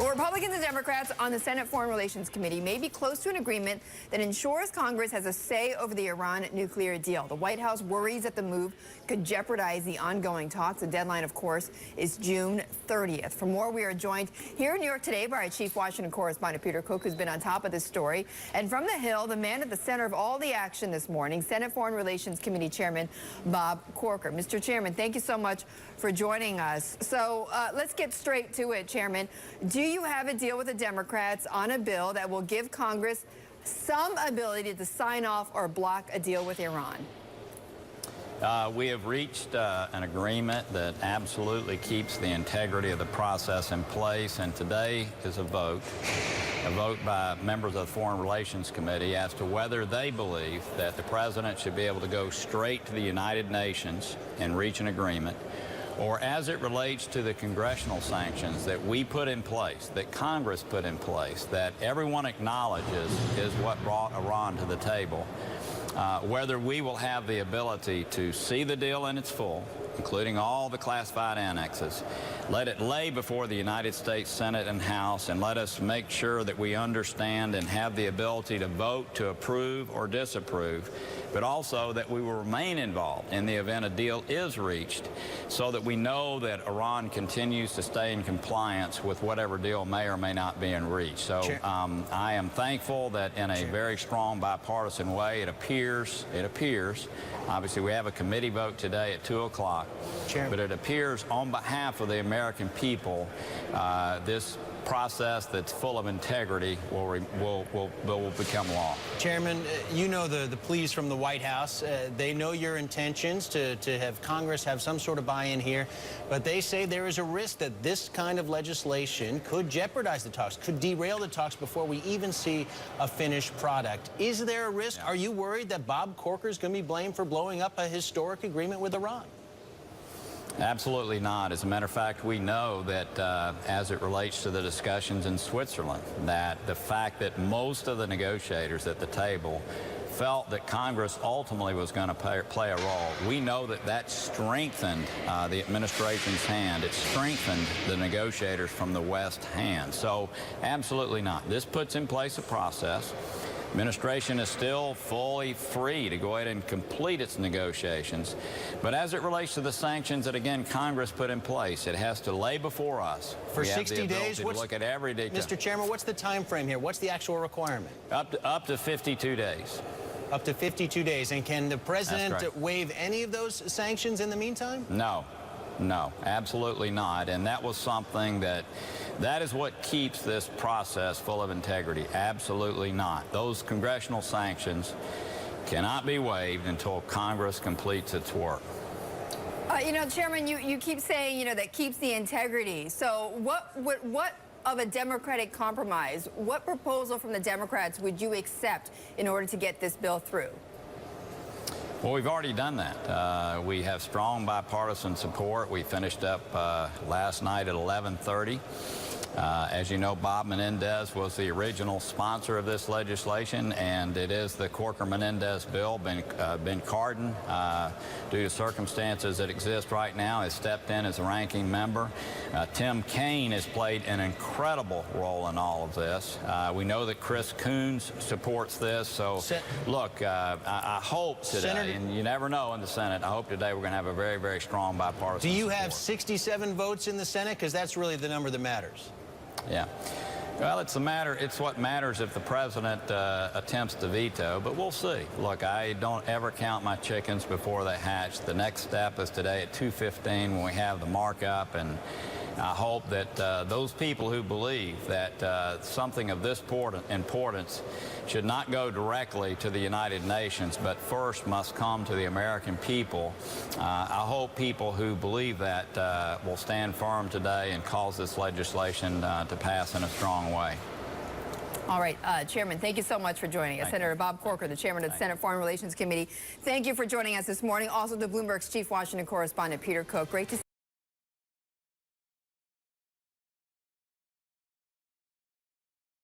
Well, Republicans and Democrats on the Senate Foreign Relations Committee may be close to an agreement that ensures Congress has a say over the Iran nuclear deal. The White House worries that the move could jeopardize the ongoing talks. The deadline, of course, is June 30th. For more, we are joined here in New York today by our chief Washington correspondent, Peter Cook, who's been on top of this story. And from the Hill, the man at the center of all the action this morning, Senate Foreign Relations Committee Chairman Bob Corker. Mr. Chairman, thank you so much for joining us. So let's get straight to it, Chairman. Do you have a deal with the Democrats on a bill that will give Congress some ability to sign off or block a deal with Iran? We have reached an agreement that absolutely keeps the integrity of the process in place, and today is a vote by members of the Foreign Relations Committee as to whether they believe that the president should be able to go straight to the United Nations and reach an agreement, or as it relates to the congressional sanctions that we put in place, that Congress put in place, that everyone acknowledges is what brought Iran to the table, whether we will have the ability to see the deal in its full, including all the classified annexes, let it lay before the United States Senate and House, and let us make sure that we understand and have the ability to vote to approve or disapprove, but also that we will remain involved in the event a deal is reached so that we know that Iran continues to stay in compliance with whatever deal may or may not be in reach. So I am thankful that in a very strong bipartisan way, it appears, obviously we have a committee vote today at 2 o'clock, but it appears on behalf of the American people, this process that's full of integrity will become law. Chairman, you know the pleas from the White House. They know your intentions to have Congress have some sort of buy-in here, but they say there is a risk that this kind of legislation could jeopardize the talks, could derail the talks before we even see a finished product. Is there a risk? Yeah. Are you worried that Bob Corker is going to be blamed for blowing up a historic agreement with Iran? Absolutely not. As a matter of fact, we know that as it relates to the discussions in Switzerland, that the fact that most of the negotiators at the table felt that Congress ultimately was going to play a role. We know that that strengthened the administration's hand. It strengthened the negotiators from the West hand. So absolutely not. This puts in place a process. Administration is still fully free to go ahead and complete its negotiations. But as it relates to the sanctions that, again, Congress put in place, it has to lay before us. For 60 days? To look at every detail. Mr. Chairman, what's the time frame here? What's the actual requirement? Up to 52 days. Up to 52 days. And can the president waive any of those sanctions in the meantime? No. No, absolutely not. And that was something that is what keeps this process full of integrity. Absolutely not. Those congressional sanctions cannot be waived until Congress completes its work. You know, Chairman, you keep saying, you know, that keeps the integrity. So what of a Democratic compromise, what proposal from the Democrats would you accept in order to get this bill through? Well, we've already done that. We have strong bipartisan support. We finished up last night at 11:30. As you know, Bob Menendez was the original sponsor of this legislation, and it is the Corker-Menendez bill. Ben Cardin, due to circumstances that exist right now, has stepped in as a ranking member. Tim Kaine has played an incredible role in all of this. We know that Chris Coons supports this. So, look, I hope today, and you never know in the Senate, I hope today we're going to have a very, very strong bipartisan Do you support. have 67 votes in the Senate? Because that's really the number that matters. Yeah. Well, it's what matters if the president attempts to veto, but we'll see. Look, I don't ever count my chickens before they hatch. The next step is today at 2:15 when we have the markup, and I hope that those people who believe that something of this importance should not go directly to the United Nations, but first must come to the American people. I hope people who believe that will stand firm today and cause this legislation to pass in a strong way. All right, Chairman, thank you so much for joining us. Senator Bob Corker, the chairman of the Senate Foreign Relations Committee. Thank you for joining us this morning. Also, to Bloomberg's chief Washington correspondent, Peter Cook. Great to see you.